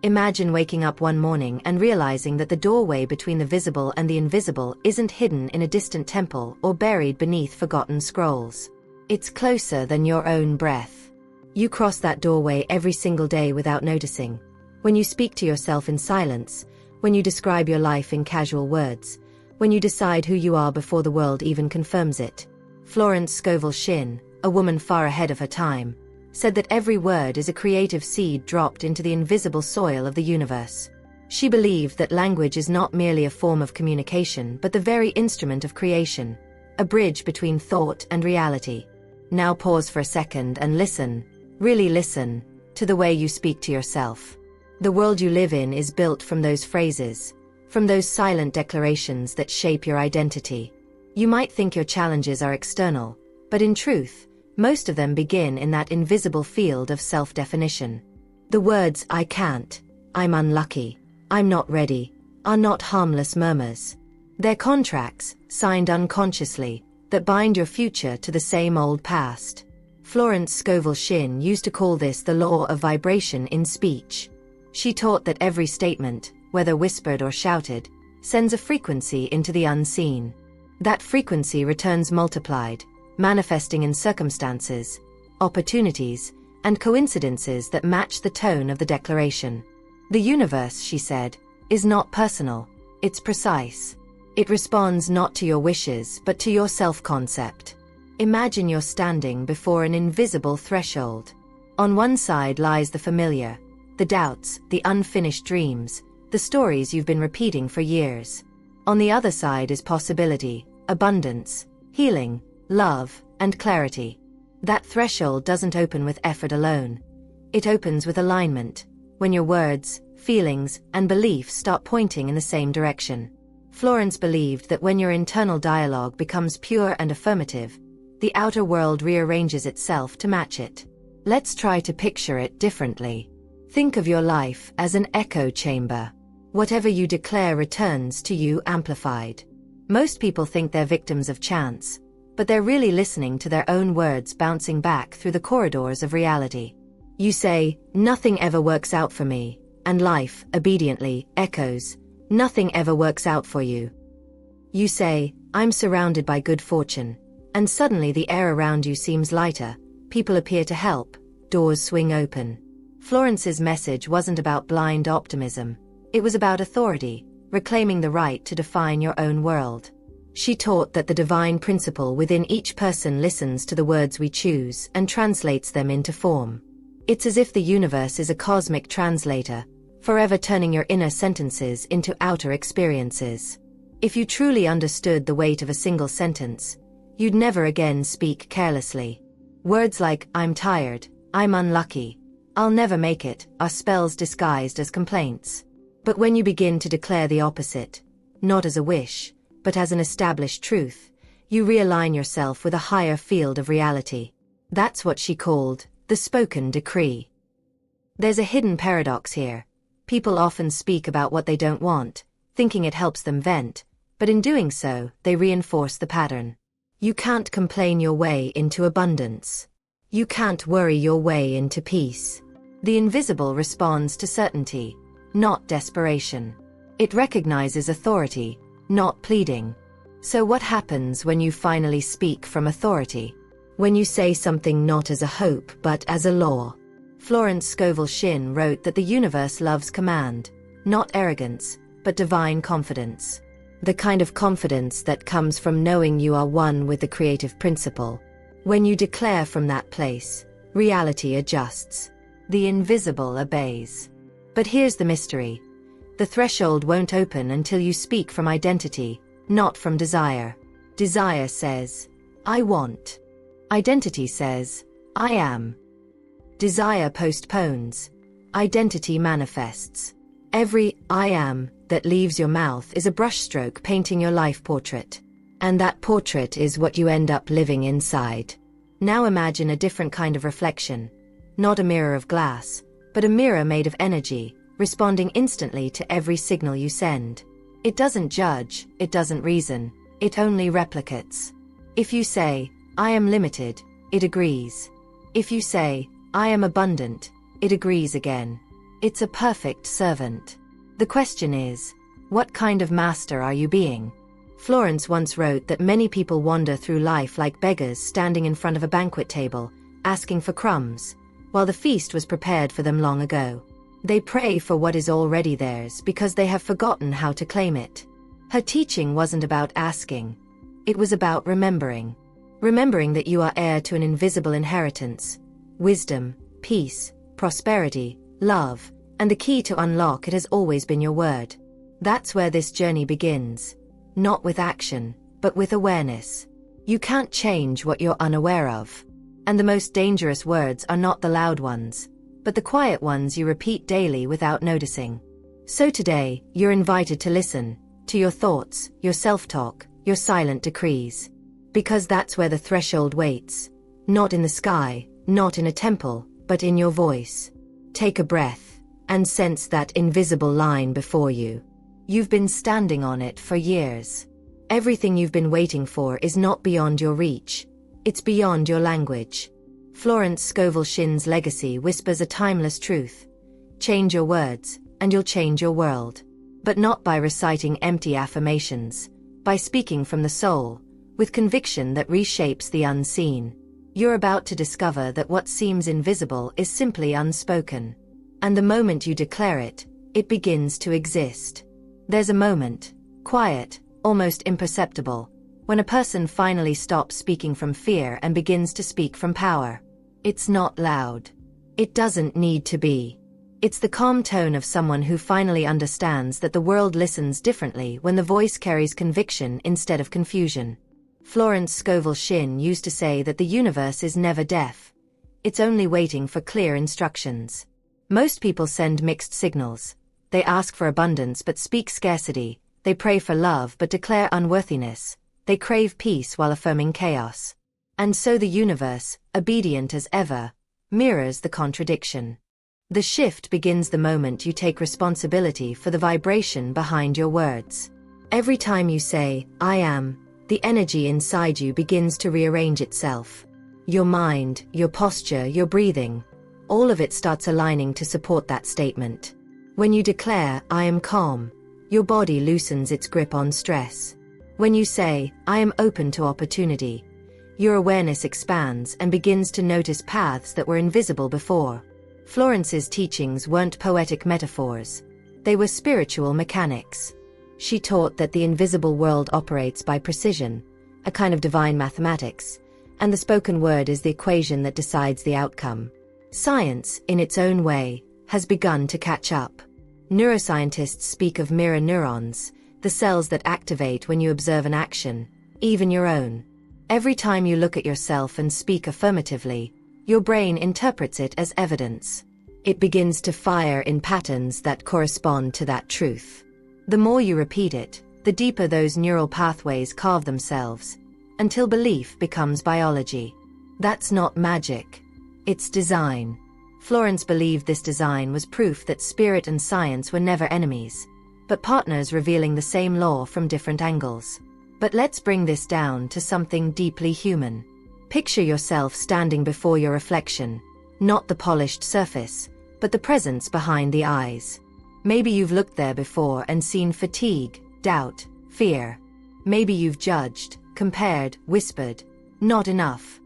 Imagine waking up one morning and realizing that the doorway between the visible and the invisible isn't hidden in a distant temple or buried beneath forgotten scrolls. It's closer than your own breath. You cross that doorway every single day without noticing. When you speak to yourself in silence, when you describe your life in casual words, when you decide who you are before the world even confirms it. Florence Scovel Shinn, a woman far ahead of her time, said that every word is a creative seed dropped into the invisible soil of the universe. She believed that language is not merely a form of communication but the very instrument of creation, a bridge between thought and reality. Now pause for a second and listen, really listen, to the way you speak to yourself. The world you live in is built from those phrases, from those silent declarations that shape your identity. You might think your challenges are external, but in truth, most of them begin in that invisible field of self-definition. The words "I can't," "I'm unlucky," "I'm not ready," are not harmless murmurs. They're contracts, signed unconsciously, that bind your future to the same old past. Florence Scovel Shinn used to call this the law of vibration in speech. She taught that every statement, whether whispered or shouted, sends a frequency into the unseen. That frequency returns multiplied, manifesting in circumstances, opportunities, and coincidences that match the tone of the declaration. The universe, she said, is not personal, it's precise. It responds not to your wishes but to your self-concept. Imagine you're standing before an invisible threshold. On one side lies the familiar, the doubts, the unfinished dreams, the stories you've been repeating for years. On the other side is possibility, abundance, healing, love, and clarity. That threshold doesn't open with effort alone. It opens with alignment, when your words, feelings, and beliefs start pointing in the same direction. Florence believed that when your internal dialogue becomes pure and affirmative, the outer world rearranges itself to match it. Let's try to picture it differently. Think of your life as an echo chamber. Whatever you declare returns to you amplified. Most people think they're victims of chance, but they're really listening to their own words bouncing back through the corridors of reality. You say, "Nothing ever works out for me," and life, obediently, echoes, "Nothing ever works out for you." You say, "I'm surrounded by good fortune," and suddenly the air around you seems lighter, people appear to help, doors swing open. Florence's message wasn't about blind optimism, it was about authority, reclaiming the right to define your own world. She taught that the divine principle within each person listens to the words we choose and translates them into form. It's as if the universe is a cosmic translator, forever turning your inner sentences into outer experiences. If you truly understood the weight of a single sentence, you'd never again speak carelessly. Words like, "I'm tired," "I'm unlucky," "I'll never make it," are spells disguised as complaints. But when you begin to declare the opposite, not as a wish, but as an established truth, you realign yourself with a higher field of reality. That's what she called the spoken decree. There's a hidden paradox here. People often speak about what they don't want, thinking it helps them vent, but in doing so, they reinforce the pattern. You can't complain your way into abundance. You can't worry your way into peace. The invisible responds to certainty, not desperation. It recognizes authority, not pleading. So what happens when you finally speak from authority? When you say something not as a hope but as a law? Florence Scovel Shinn wrote that the universe loves command, not arrogance, but divine confidence. The kind of confidence that comes from knowing you are one with the creative principle. When you declare from that place, reality adjusts. The invisible obeys. But here's the mystery. The threshold won't open until you speak from identity, not from desire. Desire says, "I want." Identity says, "I am." Desire postpones. Identity manifests. Every "I am" that leaves your mouth is a brushstroke painting your life portrait. And that portrait is what you end up living inside. Now imagine a different kind of reflection. Not a mirror of glass, but a mirror made of energy, responding instantly to every signal you send. It doesn't judge, it doesn't reason, it only replicates. If you say, "I am limited," it agrees. If you say, "I am abundant," it agrees again. It's a perfect servant. The question is, what kind of master are you being? Florence once wrote that many people wander through life like beggars standing in front of a banquet table, asking for crumbs, while the feast was prepared for them long ago. They pray for what is already theirs because they have forgotten how to claim it. Her teaching wasn't about asking. It was about remembering. Remembering that you are heir to an invisible inheritance. Wisdom, peace, prosperity, love, and the key to unlock it has always been your word. That's where this journey begins. Not with action, but with awareness. You can't change what you're unaware of. And the most dangerous words are not the loud ones, but the quiet ones you repeat daily without noticing. So today, you're invited to listen to your thoughts, your self-talk, your silent decrees. Because that's where the threshold waits. Not in the sky, not in a temple, but in your voice. Take a breath, and sense that invisible line before you. You've been standing on it for years. Everything you've been waiting for is not beyond your reach. It's beyond your language. Florence Scovel Shinn's legacy whispers a timeless truth. Change your words, and you'll change your world. But not by reciting empty affirmations. By speaking from the soul, with conviction that reshapes the unseen. You're about to discover that what seems invisible is simply unspoken. And the moment you declare it, it begins to exist. There's a moment, quiet, almost imperceptible, when a person finally stops speaking from fear and begins to speak from power. It's not loud. It doesn't need to be. It's the calm tone of someone who finally understands that the world listens differently when the voice carries conviction instead of confusion. Florence Scovel Shinn used to say that the universe is never deaf. It's only waiting for clear instructions. Most people send mixed signals. They ask for abundance but speak scarcity. They pray for love but declare unworthiness. They crave peace while affirming chaos. And so the universe, obedient as ever, mirrors the contradiction. The shift begins the moment you take responsibility for the vibration behind your words. Every time you say, I am, the energy inside you begins to rearrange itself. Your mind, your posture, your breathing, all of it starts aligning to support that statement. When you declare, I am calm, your body loosens its grip on stress. When you say, I am open to opportunity, your awareness expands and begins to notice paths that were invisible before. Florence's teachings weren't poetic metaphors. They were spiritual mechanics. She taught that the invisible world operates by precision, a kind of divine mathematics, and the spoken word is the equation that decides the outcome. Science, in its own way, has begun to catch up. Neuroscientists speak of mirror neurons, the cells that activate when you observe an action, even your own. Every time you look at yourself and speak affirmatively, your brain interprets it as evidence. It begins to fire in patterns that correspond to that truth. The more you repeat it, the deeper those neural pathways carve themselves, until belief becomes biology. That's not magic. It's design. Florence believed this design was proof that spirit and science were never enemies, but partners revealing the same law from different angles. But let's bring this down to something deeply human. Picture yourself standing before your reflection, not the polished surface, but the presence behind the eyes. Maybe you've looked there before and seen fatigue, doubt, fear. Maybe you've judged, compared, whispered, not enough.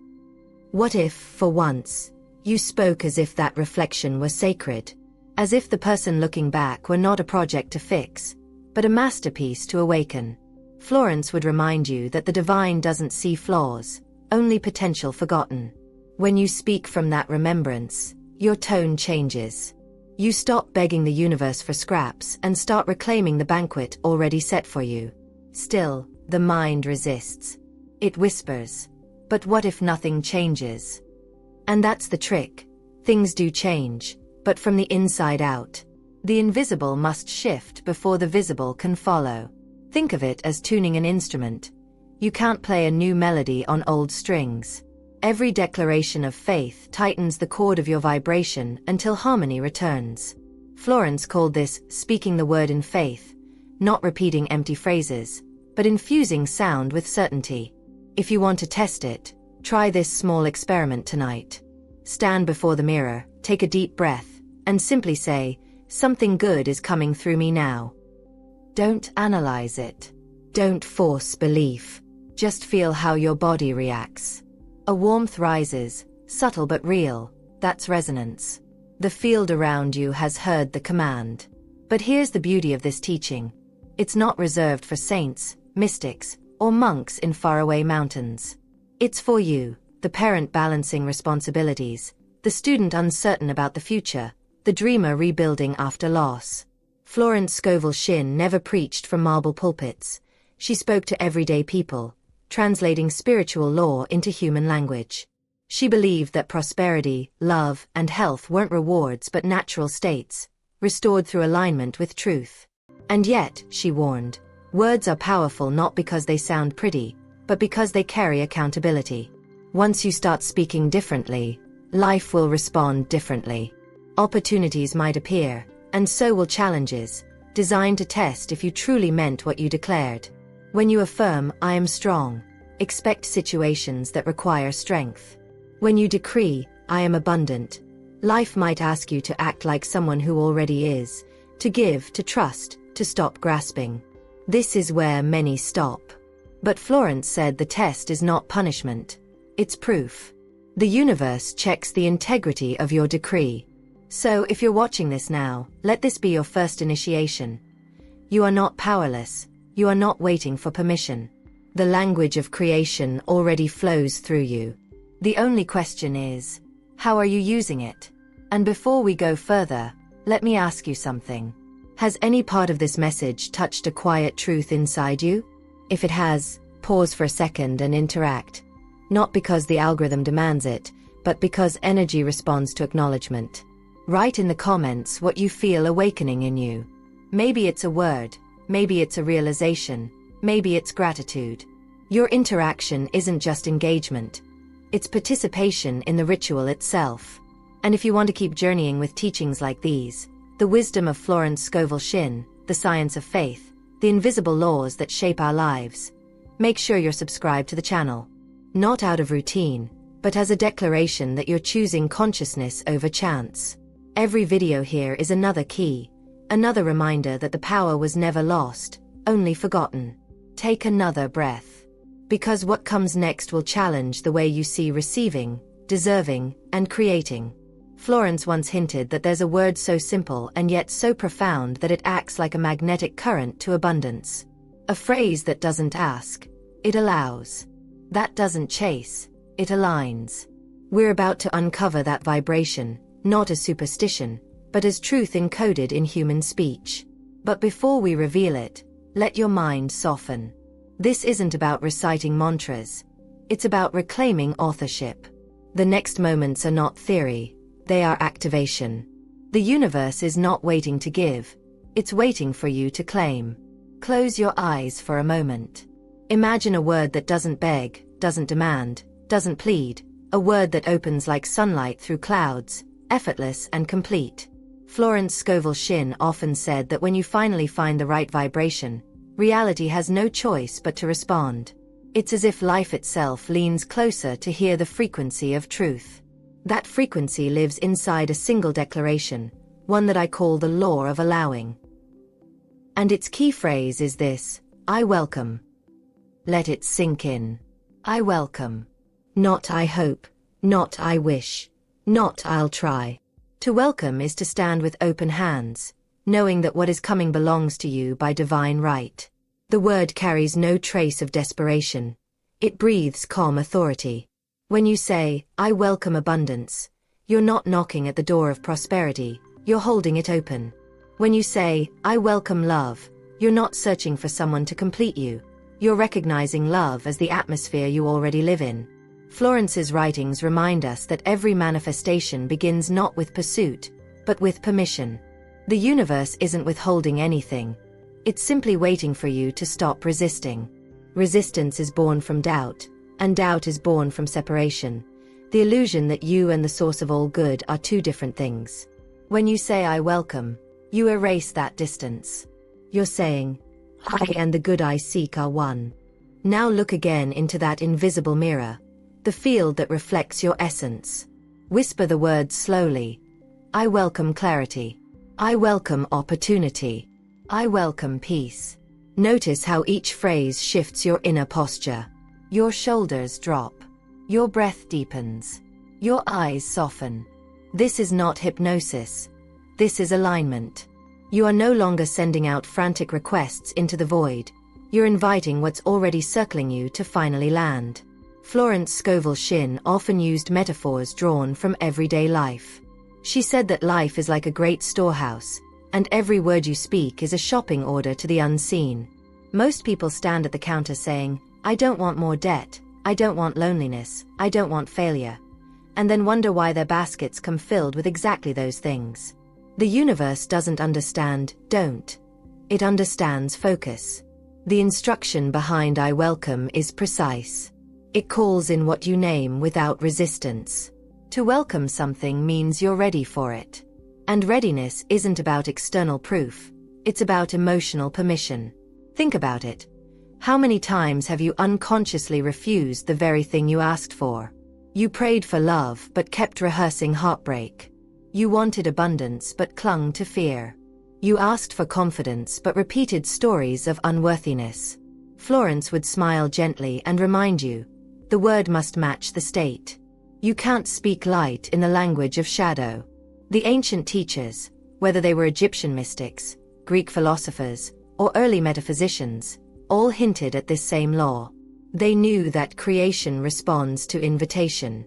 What if, for once, you spoke as if that reflection were sacred? As if the person looking back were not a project to fix, but a masterpiece to awaken. Florence would remind you that the divine doesn't see flaws, only potential forgotten. When you speak from that remembrance, your tone changes. You stop begging the universe for scraps and start reclaiming the banquet already set for you. Still, the mind resists. It whispers, but what if nothing changes? And that's the trick. Things do change, but from the inside out. The invisible must shift before the visible can follow. Think of it as tuning an instrument. You can't play a new melody on old strings. Every declaration of faith tightens the chord of your vibration until harmony returns. Florence called this speaking the word in faith, not repeating empty phrases, but infusing sound with certainty. If you want to test it, try this small experiment tonight. Stand before the mirror, take a deep breath, and simply say, Something good is coming through me now. Don't analyze it. Don't force belief. Just feel how your body reacts. A warmth rises, subtle but real. That's resonance. The field around you has heard the command. But here's the beauty of this teaching. It's not reserved for saints, mystics, or monks in faraway mountains. It's for you, the parent balancing responsibilities, the student uncertain about the future, the dreamer rebuilding after loss. Florence Scovel Shinn never preached from marble pulpits. She spoke to everyday people, translating spiritual law into human language. She believed that prosperity, love, and health weren't rewards but natural states, restored through alignment with truth. And yet, she warned, words are powerful not because they sound pretty, but because they carry accountability. Once you start speaking differently, life will respond differently. Opportunities might appear, and so will challenges, designed to test if you truly meant what you declared. When you affirm, "I am strong," expect situations that require strength. When you decree, "I am abundant," life might ask you to act like someone who already is, to give, to trust, to stop grasping. This is where many stop. But Florence said the test is not punishment. It's proof. The universe checks the integrity of your decree. So if you're watching this now, let this be your first initiation. You are not powerless. You are not waiting for permission. The language of creation already flows through you. The only question is, how are you using it? And before we go further, let me ask you something. Has any part of this message touched a quiet truth inside you? If it has, pause for a second and interact. Not because the algorithm demands it, but because energy responds to acknowledgement. Write in the comments what you feel awakening in you. Maybe it's a word, maybe it's a realization, maybe it's gratitude. Your interaction isn't just engagement. It's participation in the ritual itself. And if you want to keep journeying with teachings like these, the wisdom of Florence Scovel Shinn, the science of faith, the invisible laws that shape our lives, make sure you're subscribed to the channel. Not out of routine, but as a declaration that you're choosing consciousness over chance. Every video here is another key, another reminder that the power was never lost, only forgotten. Take another breath. Because what comes next will challenge the way you see receiving, deserving, and creating. Florence once hinted that there's a word so simple and yet so profound that it acts like a magnetic current to abundance. A phrase that doesn't ask, it allows. That doesn't chase, it aligns. We're about to uncover that vibration, not as superstition, but as truth encoded in human speech. But before we reveal it, let your mind soften. This isn't about reciting mantras. It's about reclaiming authorship. The next moments are not theory. They are activation. The universe is not waiting to give. It's waiting for you to claim. Close your eyes for a moment. Imagine a word that doesn't beg, doesn't demand, doesn't plead. A word that opens like sunlight through clouds, effortless and complete. Florence Scovel Shinn often said that when you finally find the right vibration, reality has no choice but to respond. It's as if life itself leans closer to hear the frequency of truth. That frequency lives inside a single declaration, one that I call the law of allowing. And its key phrase is this: I welcome. Let it sink in. I welcome. Not I hope, not I wish, not I'll try. To welcome is to stand with open hands, knowing that what is coming belongs to you by divine right. The word carries no trace of desperation. It breathes calm authority. When you say, I welcome abundance, you're not knocking at the door of prosperity, you're holding it open. When you say, I welcome love, you're not searching for someone to complete you. You're recognizing love as the atmosphere you already live in. Florence's writings remind us that every manifestation begins not with pursuit, but with permission. The universe isn't withholding anything. It's simply waiting for you to stop resisting. Resistance is born from doubt, and doubt is born from separation. The illusion that you and the source of all good are two different things. When you say I welcome, you erase that distance. You're saying, I and the good I seek are one. Now look again into that invisible mirror, the field that reflects your essence. Whisper the words slowly. I welcome clarity. I welcome opportunity. I welcome peace. Notice how each phrase shifts your inner posture. Your shoulders drop. Your breath deepens. Your eyes soften. This is not hypnosis. This is alignment. You are no longer sending out frantic requests into the void. You're inviting what's already circling you to finally land. Florence Scovel Shinn often used metaphors drawn from everyday life. She said that life is like a great storehouse, and every word you speak is a shopping order to the unseen. Most people stand at the counter saying, I don't want more debt, I don't want loneliness, I don't want failure, and then wonder why their baskets come filled with exactly those things. The universe doesn't understand don't. It understands focus. The instruction behind I welcome is precise. It calls in what you name without resistance. To welcome something means you're ready for it. And readiness isn't about external proof, it's about emotional permission. Think about it. How many times have you unconsciously refused the very thing you asked for? You prayed for love but kept rehearsing heartbreak. You wanted abundance but clung to fear. You asked for confidence but repeated stories of unworthiness. Florence would smile gently and remind you, the word must match the state. You can't speak light in the language of shadow. The ancient teachers, whether they were Egyptian mystics, Greek philosophers, or early metaphysicians, all hinted at this same law. They knew that creation responds to invitation.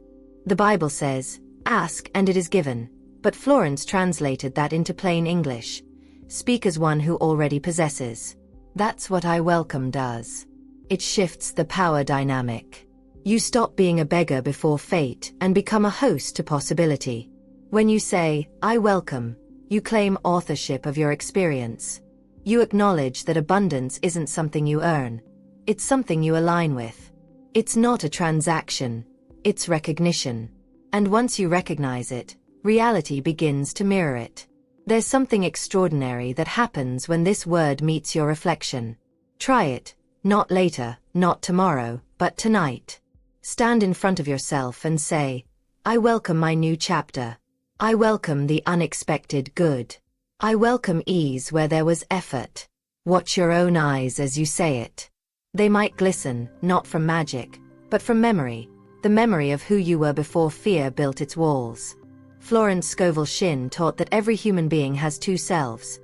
The Bible says, ask and it is given, but Florence translated that into plain English. Speak as one who already possesses. That's what I welcome does. It shifts the power dynamic. You stop being a beggar before fate and become a host to possibility. When you say, I welcome, you claim authorship of your experience. You acknowledge that abundance isn't something you earn. It's something you align with. It's not a transaction. It's recognition. And once you recognize it, reality begins to mirror it. There's something extraordinary that happens when this word meets your reflection. Try it, not later, not tomorrow, but tonight. Stand in front of yourself and say, I welcome my new chapter. I welcome the unexpected good. I welcome ease where there was effort. Watch your own eyes as you say it. They might glisten, not from magic, but from memory, the memory of who you were before fear built its walls. Florence Scovel Shinn taught that every human being has two selves.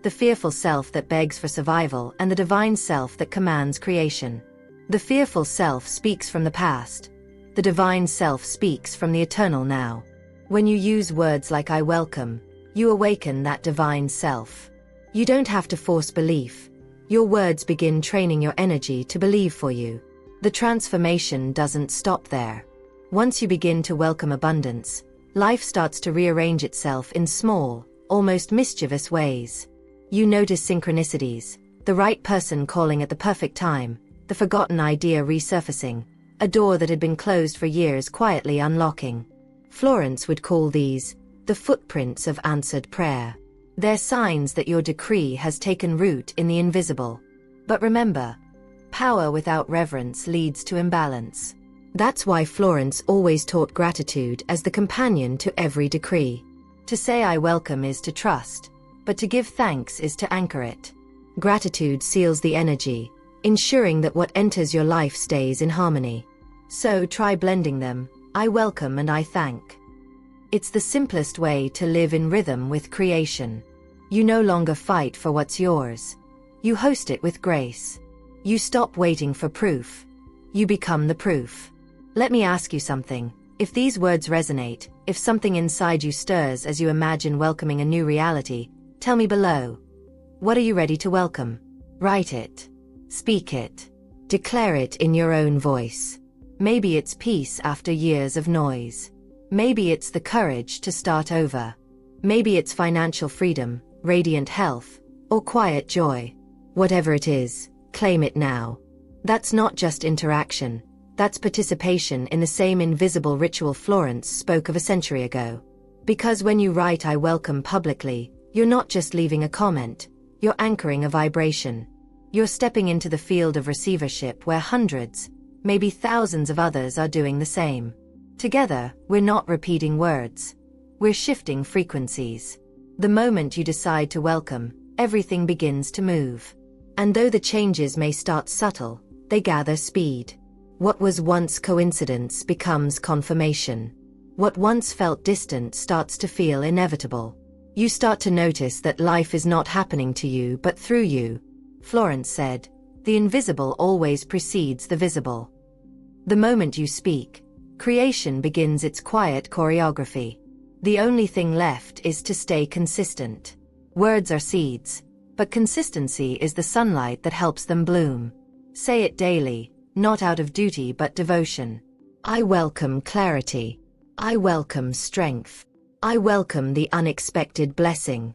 The fearful self that begs for survival and the divine self that commands creation. The fearful self speaks from the past. The divine self speaks from the eternal now. When you use words like I welcome, you awaken that divine self. You don't have to force belief. Your words begin training your energy to believe for you. The transformation doesn't stop there. Once you begin to welcome abundance, life starts to rearrange itself in small, almost mischievous ways. You notice synchronicities, the right person calling at the perfect time, the forgotten idea resurfacing, a door that had been closed for years quietly unlocking. Florence would call these the footprints of answered prayer. They're signs that your decree has taken root in the invisible. But remember, power without reverence leads to imbalance. That's why Florence always taught gratitude as the companion to every decree. To say I welcome is to trust, but to give thanks is to anchor it. Gratitude seals the energy, ensuring that what enters your life stays in harmony. So try blending them, I welcome and I thank. It's the simplest way to live in rhythm with creation. You no longer fight for what's yours. You host it with grace. You stop waiting for proof. You become the proof. Let me ask you something. If these words resonate, if something inside you stirs as you imagine welcoming a new reality, tell me below. What are you ready to welcome? Write it. Speak it. Declare it in your own voice. Maybe it's peace after years of noise. Maybe it's the courage to start over. Maybe it's financial freedom, radiant health, or quiet joy. Whatever it is, claim it now. That's not just interaction. That's participation in the same invisible ritual Florence spoke of a century ago. Because when you write I welcome publicly, you're not just leaving a comment, you're anchoring a vibration. You're stepping into the field of receivership where hundreds, maybe thousands of others are doing the same. Together, we're not repeating words. We're shifting frequencies. The moment you decide to welcome, everything begins to move. And though the changes may start subtle, they gather speed. What was once coincidence becomes confirmation. What once felt distant starts to feel inevitable. You start to notice that life is not happening to you but through you. Florence said, "The invisible always precedes the visible." The moment you speak, creation begins its quiet choreography. The only thing left is to stay consistent. Words are seeds, but consistency is the sunlight that helps them bloom. Say it daily, not out of duty but devotion. I welcome clarity. I welcome strength. I welcome the unexpected blessing.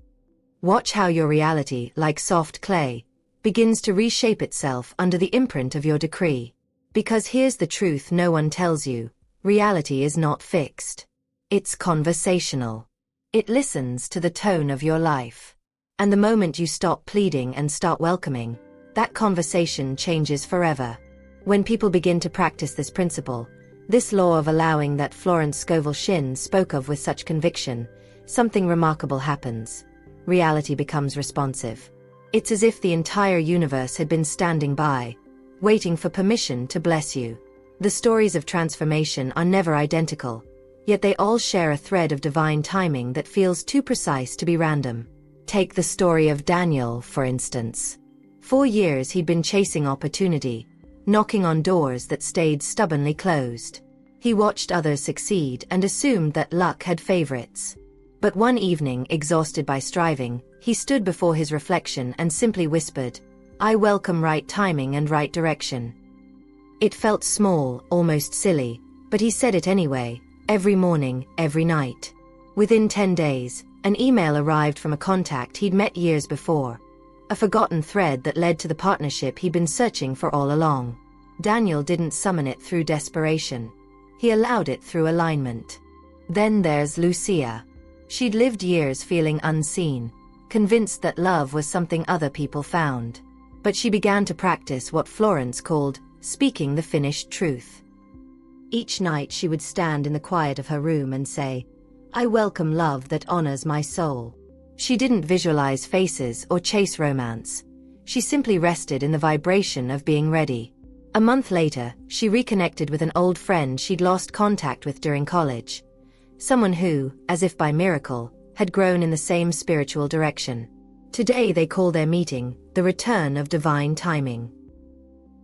Watch how your reality, like soft clay, begins to reshape itself under the imprint of your decree. Because here's the truth no one tells you: reality is not fixed. It's conversational. It listens to the tone of your life. And the moment you stop pleading and start welcoming, that conversation changes forever. When people begin to practice this principle, this law of allowing that Florence Scovel Shinn spoke of with such conviction, something remarkable happens. Reality becomes responsive. It's as if the entire universe had been standing by, waiting for permission to bless you. The stories of transformation are never identical, yet they all share a thread of divine timing that feels too precise to be random. Take the story of Daniel, for instance. 4 years he'd been chasing opportunity, knocking on doors that stayed stubbornly closed. He watched others succeed and assumed that luck had favorites. But one evening, exhausted by striving, he stood before his reflection and simply whispered, "I welcome right timing and right direction." It felt small, almost silly, but he said it anyway, every morning, every night. Within 10 days, an email arrived from a contact he'd met years before. A forgotten thread that led to the partnership he'd been searching for all along. Daniel didn't summon it through desperation. He allowed it through alignment. Then there's Lucia. She'd lived years feeling unseen, convinced that love was something other people found. But she began to practice what Florence called speaking the finished truth. Each night she would stand in the quiet of her room and say, "I welcome love that honors my soul." She didn't visualize faces or chase romance. She simply rested in the vibration of being ready. A month later, she reconnected with an old friend she'd lost contact with during college. Someone who, as if by miracle, had grown in the same spiritual direction. Today they call their meeting the return of divine timing.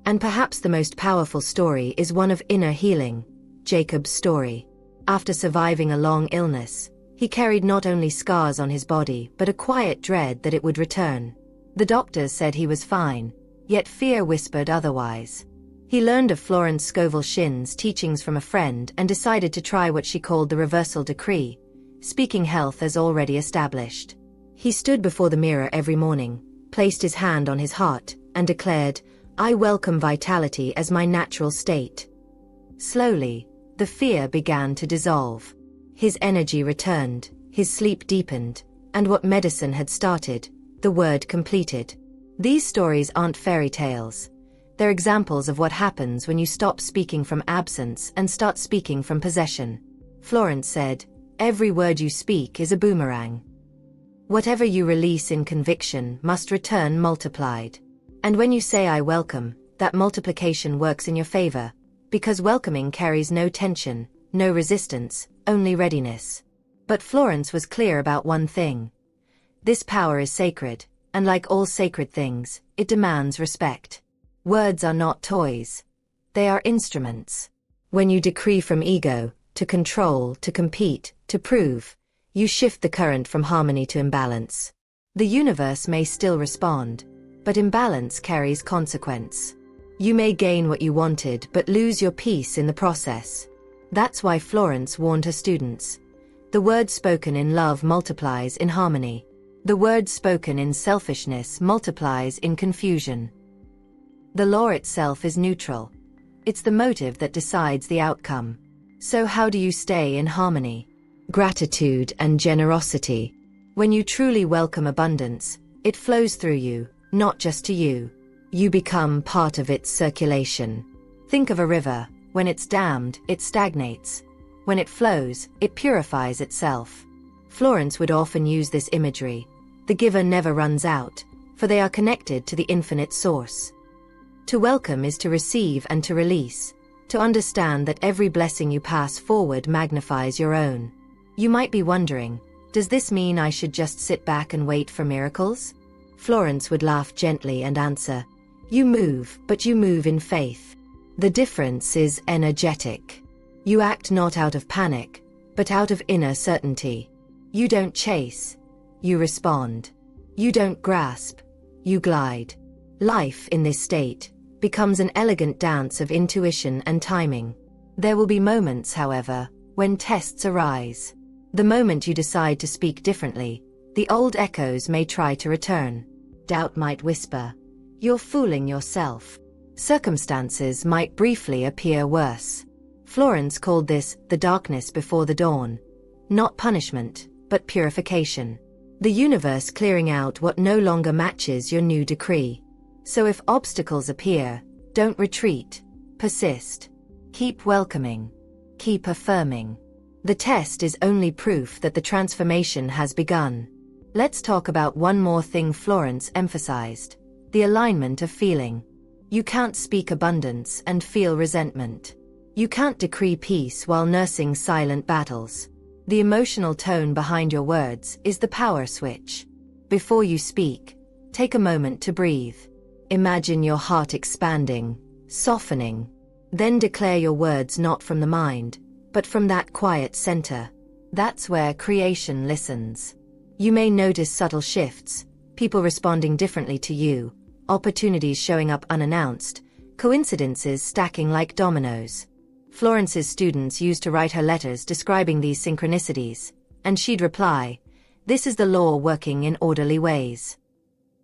And perhaps the most powerful story is one of inner healing, Jacob's story. After surviving a long illness, he carried not only scars on his body but a quiet dread that it would return. The doctors said he was fine, yet fear whispered otherwise. He learned of Florence Scovel Shinn's teachings from a friend and decided to try what she called the reversal decree, speaking health as already established. He stood before the mirror every morning, placed his hand on his heart, and declared, "I welcome vitality as my natural state." Slowly, the fear began to dissolve. His energy returned, his sleep deepened, and what medicine had started, the word completed. These stories aren't fairy tales. They're examples of what happens when you stop speaking from absence and start speaking from possession. Florence said, "Every word you speak is a boomerang. Whatever you release in conviction must return multiplied." And when you say "I welcome," that multiplication works in your favor, because welcoming carries no tension, no resistance, only readiness. But Florence was clear about one thing. This power is sacred, and like all sacred things, it demands respect. Words are not toys. They are instruments. When you decree from ego, to control, to compete, to prove, you shift the current from harmony to imbalance. The universe may still respond, but imbalance carries consequence. You may gain what you wanted but lose your peace in the process. That's why Florence warned her students. The word spoken in love multiplies in harmony. The word spoken in selfishness multiplies in confusion. The law itself is neutral. It's the motive that decides the outcome. So how do you stay in harmony? Gratitude and generosity. When you truly welcome abundance, it flows through you, not just to you. You become part of its circulation. Think of a river. When it's dammed, it stagnates. When it flows, it purifies itself. Florence would often use this imagery. The giver never runs out, for they are connected to the infinite source. To welcome is to receive and to release, to understand that every blessing you pass forward magnifies your own. You might be wondering, does this mean I should just sit back and wait for miracles? Florence would laugh gently and answer, you move, but you move in faith. The difference is energetic. You act not out of panic, but out of inner certainty. You don't chase, you respond. You don't grasp, you glide. Life in this state becomes an elegant dance of intuition and timing. There will be moments, however, when tests arise. The moment you decide to speak differently, the old echoes may try to return. Doubt might whisper, you're fooling yourself. Circumstances might briefly appear worse. Florence called this the darkness before the dawn. Not punishment, but purification. The universe clearing out what no longer matches your new decree. So if obstacles appear, don't retreat. Persist. Keep welcoming. Keep affirming. The test is only proof that the transformation has begun. Let's talk about one more thing Florence emphasized: the alignment of feeling. You can't speak abundance and feel resentment. You can't decree peace while nursing silent battles. The emotional tone behind your words is the power switch. Before you speak, take a moment to breathe. Imagine your heart expanding, softening. Then declare your words not from the mind, but from that quiet center. That's where creation listens. You may notice subtle shifts, people responding differently to you, opportunities showing up unannounced, coincidences stacking like dominoes. Florence's students used to write her letters describing these synchronicities, and she'd reply, "This is the law working in orderly ways."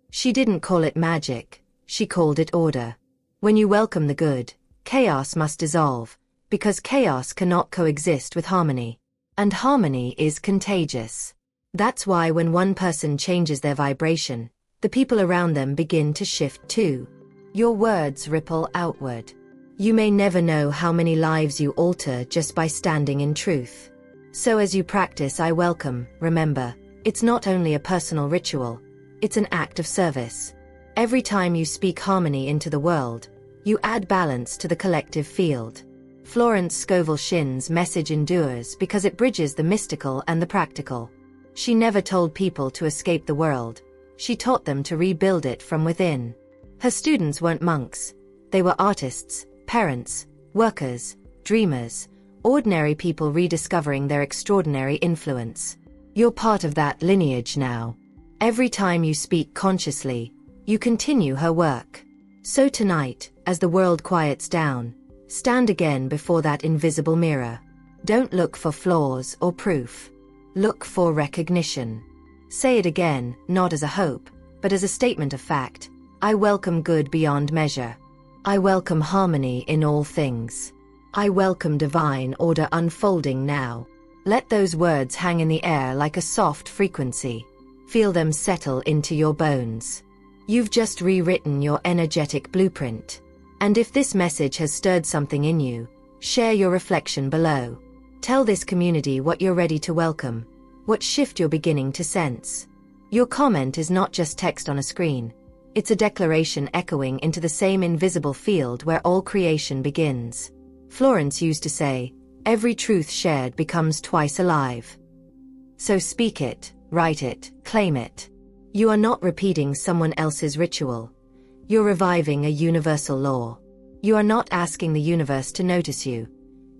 She didn't call it magic, she called it order. When you welcome the good, chaos must dissolve, because chaos cannot coexist with harmony. And harmony is contagious. That's why when one person changes their vibration, the people around them begin to shift too. Your words ripple outward. You may never know how many lives you alter just by standing in truth. So as you practice I welcome, remember, it's not only a personal ritual, it's an act of service. Every time you speak harmony into the world, you add balance to the collective field. Florence Scovel Shinn's message endures because it bridges the mystical and the practical. She never told people to escape the world, she taught them to rebuild it from within. Her students weren't monks, they were artists, parents, workers, dreamers, ordinary people rediscovering their extraordinary influence. You're part of that lineage now. Every time you speak consciously, you continue her work. So tonight, as the world quiets down, stand again before that invisible mirror. Don't look for flaws or proof. Look for recognition. Say it again, not as a hope, but as a statement of fact. I welcome good beyond measure. I welcome harmony in all things. I welcome divine order unfolding now. Let those words hang in the air like a soft frequency. Feel them settle into your bones. You've just rewritten your energetic blueprint. And if this message has stirred something in you, share your reflection below. Tell this community what you're ready to welcome, what shift you're beginning to sense. Your comment is not just text on a screen. It's a declaration echoing into the same invisible field where all creation begins. Florence used to say, every truth shared becomes twice alive. So speak it, write it, claim it. You are not repeating someone else's ritual. You're reviving a universal law. You are not asking the universe to notice you.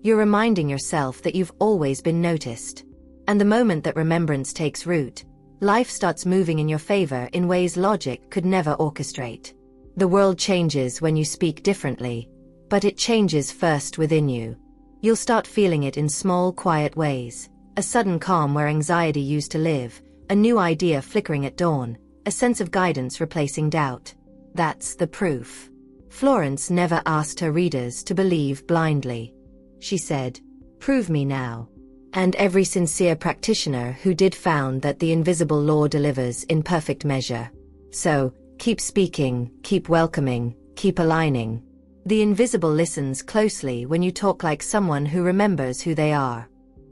You're reminding yourself that you've always been noticed. And the moment that remembrance takes root, life starts moving in your favor in ways logic could never orchestrate. The world changes when you speak differently, but it changes first within you. You'll start feeling it in small, quiet ways. A sudden calm where anxiety used to live, a new idea flickering at dawn, a sense of guidance replacing doubt. That's the proof. Florence never asked her readers to believe blindly. She said, "Prove me now." And every sincere practitioner who did found that the invisible law delivers in perfect measure. So, keep speaking, keep welcoming, keep aligning. The invisible listens closely when you talk like someone who remembers who they are.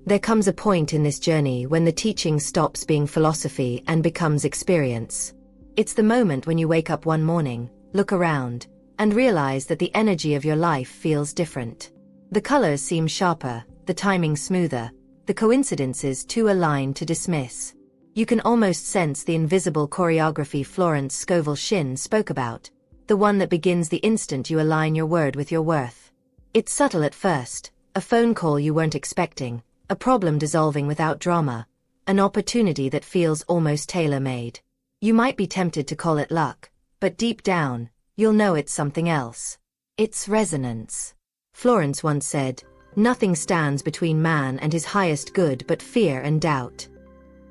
There comes a point in this journey when the teaching stops being philosophy and becomes experience. It's the moment when you wake up one morning, look around, and realize that the energy of your life feels different. The colors seem sharper, the timing smoother, the coincidences too aligned to dismiss. You can almost sense the invisible choreography Florence Scovel Shinn spoke about, the one that begins the instant you align your word with your worth. It's subtle at first, a phone call you weren't expecting, a problem dissolving without drama, an opportunity that feels almost tailor-made. You might be tempted to call it luck, but deep down, you'll know it's something else. It's resonance. Florence once said, "Nothing stands between man and his highest good but fear and doubt."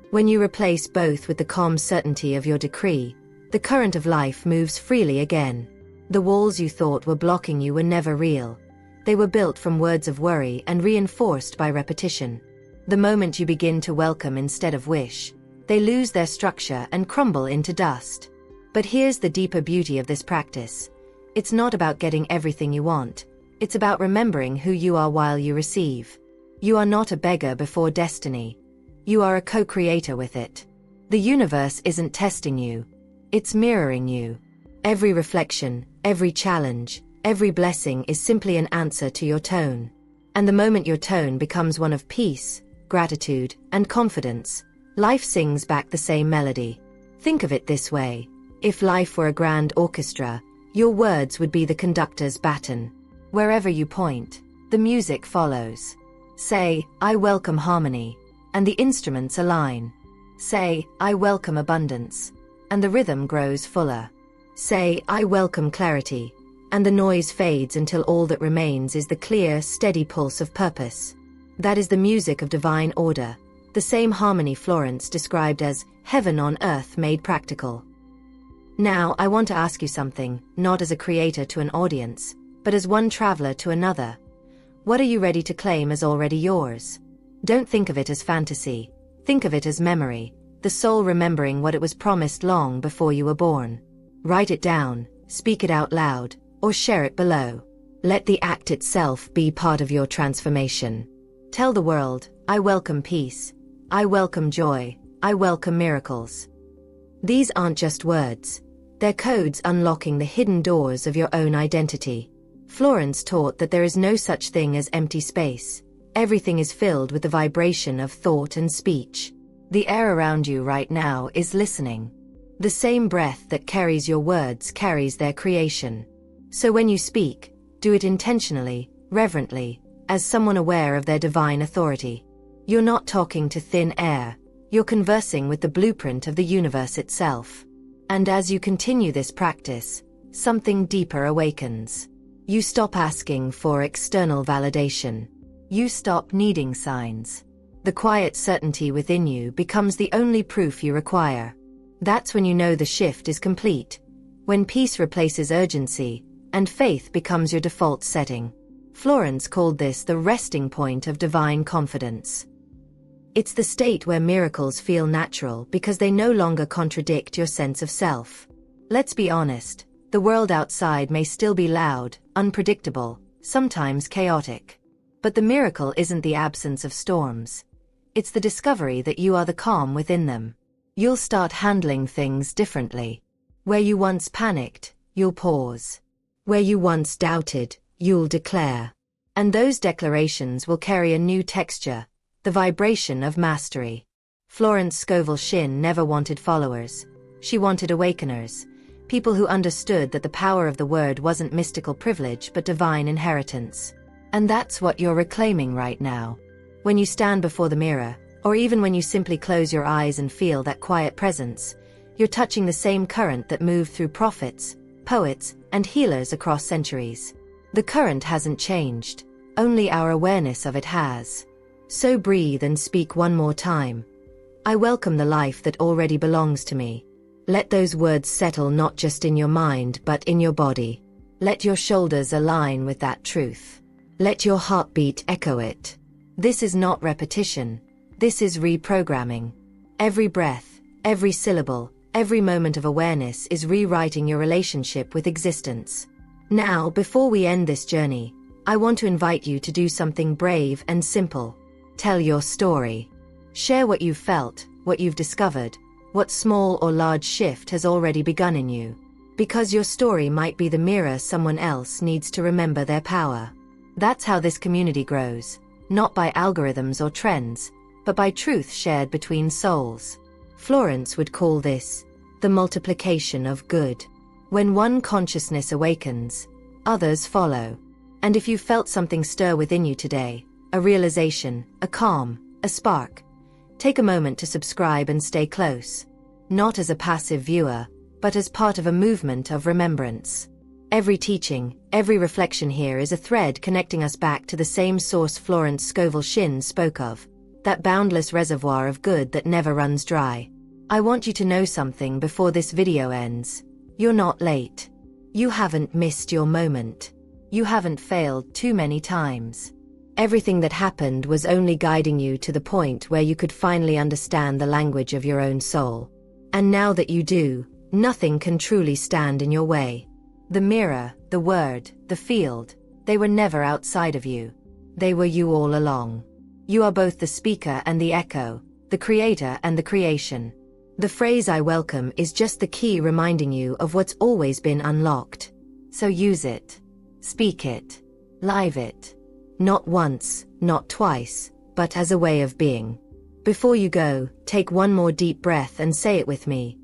When you replace both with the calm certainty of your decree, the current of life moves freely again. The walls you thought were blocking you were never real. They were built from words of worry and reinforced by repetition. The moment you begin to welcome instead of wish, they lose their structure and crumble into dust. But here's the deeper beauty of this practice. It's not about getting everything you want. It's about remembering who you are while you receive. You are not a beggar before destiny. You are a co-creator with it. The universe isn't testing you. It's mirroring you. Every reflection, every challenge, every blessing is simply an answer to your tone. And the moment your tone becomes one of peace, gratitude, and confidence, life sings back the same melody. Think of it this way. If life were a grand orchestra, your words would be the conductor's baton. Wherever you point, the music follows. Say, "I welcome harmony," and the instruments align. Say, "I welcome abundance," and the rhythm grows fuller. Say, "I welcome clarity," and the noise fades until all that remains is the clear, steady pulse of purpose. That is the music of divine order, the same harmony Florence described as heaven on earth made practical. Now, I want to ask you something, not as a creator to an audience, but as one traveler to another. What are you ready to claim as already yours? Don't think of it as fantasy. Think of it as memory, the soul remembering what it was promised long before you were born. Write it down, speak it out loud, or share it below. Let the act itself be part of your transformation. Tell the world, "I welcome peace. I welcome joy. I welcome miracles." These aren't just words. They're codes unlocking the hidden doors of your own identity. Florence taught that there is no such thing as empty space. Everything is filled with the vibration of thought and speech. The air around you right now is listening. The same breath that carries your words carries their creation. So when you speak, do it intentionally, reverently, as someone aware of their divine authority. You're not talking to thin air. You're conversing with the blueprint of the universe itself. And as you continue this practice, something deeper awakens. You stop asking for external validation. You stop needing signs. The quiet certainty within you becomes the only proof you require. That's when you know the shift is complete, when peace replaces urgency, and faith becomes your default setting. Florence called this the resting point of divine confidence. It's the state where miracles feel natural because they no longer contradict your sense of self. Let's be honest, the world outside may still be loud, unpredictable, sometimes chaotic. But the miracle isn't the absence of storms. It's the discovery that you are the calm within them. You'll start handling things differently. Where you once panicked, you'll pause. Where you once doubted, you'll declare. And those declarations will carry a new texture, the vibration of mastery. Florence Scovel Shinn never wanted followers. She wanted awakeners. People who understood that the power of the word wasn't mystical privilege but divine inheritance. And that's what you're reclaiming right now. When you stand before the mirror, or even when you simply close your eyes and feel that quiet presence, you're touching the same current that moved through prophets, poets, and healers across centuries. The current hasn't changed, only our awareness of it has. So breathe and speak one more time. I welcome the life that already belongs to me. Let those words settle not just in your mind but in your body. Let your shoulders align with that truth. Let your heartbeat echo it. This is not repetition. This is reprogramming. Every breath, every syllable, every moment of awareness is rewriting your relationship with existence. Now, before we end this journey, I want to invite you to do something brave and simple. Tell your story. Share what you've felt, what you've discovered, what small or large shift has already begun in you. Because your story might be the mirror someone else needs to remember their power. That's how this community grows, not by algorithms or trends, but by truth shared between souls. Florence would call this the multiplication of good. When one consciousness awakens, others follow. And if you felt something stir within you today, a realization, a calm, a spark, take a moment to subscribe and stay close. Not as a passive viewer, but as part of a movement of remembrance. Every teaching, every reflection here is a thread connecting us back to the same source Florence Scovel Shinn spoke of, that boundless reservoir of good that never runs dry. I want you to know something before this video ends. You're not late. You haven't missed your moment. You haven't failed too many times. Everything that happened was only guiding you to the point where you could finally understand the language of your own soul. And now that you do, nothing can truly stand in your way. The mirror, the word, the field, they were never outside of you. They were you all along. You are both the speaker and the echo, the creator and the creation. The phrase "I welcome" is just the key reminding you of what's always been unlocked. So use it. Speak it. Live it. Not once, not twice, but as a way of being. Before you go, take one more deep breath and say it with me.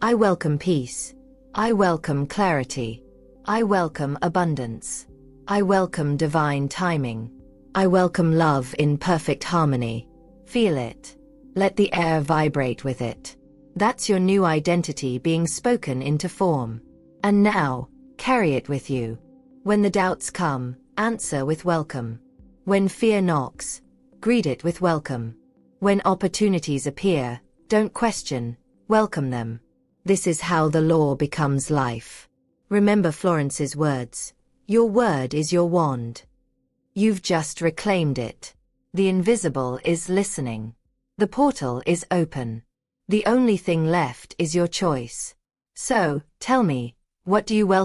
I welcome peace. I welcome clarity. I welcome abundance. I welcome divine timing. I welcome love in perfect harmony. Feel it. Let the air vibrate with it. That's your new identity being spoken into form. And now, carry it with you. When the doubts come, answer with welcome. When fear knocks, greet it with welcome. When opportunities appear, don't question, welcome them. This is how the law becomes life. Remember Florence's words. Your word is your wand. You've just reclaimed it. The invisible is listening. The portal is open. The only thing left is your choice. So, tell me, what do you welcome?